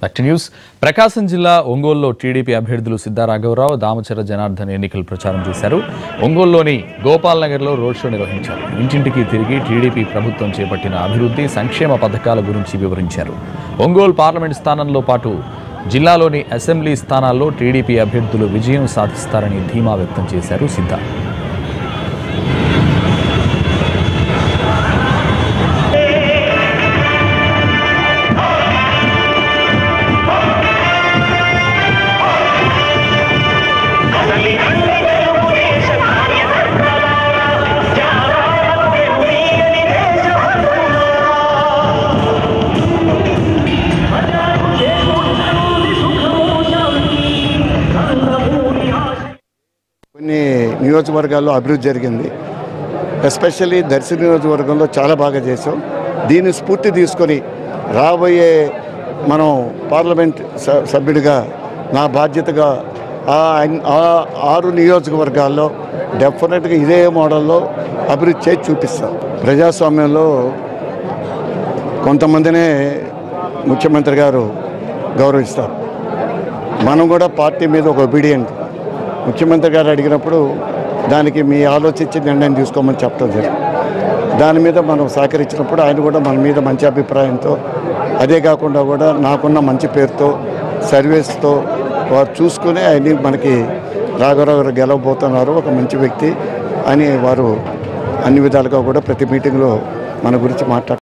Act news ప్రకాశం జిల్లా ఒంగోలులో TDP అభ్యర్థులు సిద్ధారాఘవరావు దామచర జనార్దన్ ఎన్నికల ప్రచారం చేశారు. ఒంగోలులోని గోపాల్ నగర్లో రోడ్ షో నిర్వహించారు. ఇంటింటికి తిరిగి టీడీపీ ప్రభుత్వం చేపట్టిన అభివృద్ధి సంక్షేమ పథకాల గురించి వివరించారు. ఒంగోలు పార్లమెంట్ స్థానంలో పాటు జిల్లాలోని అసెంబ్లీ స్థానాల్లో టీడీపీ అభ్యర్థులు విజయం సాధిస్తారని ధీమా వ్యక్తం చేశారు సిద్ధా. కొన్ని నియోజకవర్గాల్లో అభివృద్ధి జరిగింది. ఎస్పెషల్లీ దర్శి నియోజకవర్గంలో చాలా బాగా చేసాం. దీన్ని స్ఫూర్తి తీసుకొని రాబోయే మనం పార్లమెంట్ సభ్యుడిగా నా బాధ్యతగా ఆ 6 నియోజకవర్గాల్లో డెఫినెట్గా ఇదే మోడల్లో అభివృద్ధి చేసి చూపిస్తాం. ప్రజాస్వామ్యంలో కొంతమందినే ముఖ్యమంత్రి గారు గౌరవిస్తారు. మనం కూడా పార్టీ మీద ఒక ఒబీడియంట్. ముఖ్యమంత్రి గారు అడిగినప్పుడు దానికి మీ ఆలోచించి నిర్ణయం తీసుకోమని చెప్పడం జరిగింది. దాని మీద మనం సహకరించినప్పుడు ఆయన కూడా మన మీద మంచి అభిప్రాయంతో, అదే కాకుండా కూడా నాకున్న మంచి పేరుతో సర్వీస్తో వారు చూసుకుని ఆయన మనకి రాఘవరావు గారు గెలవబోతున్నారు, ఒక మంచి వ్యక్తి అని వారు అన్ని విధాలుగా కూడా ప్రతి మీటింగ్లో మన గురించి మాట్లాడుతున్నారు.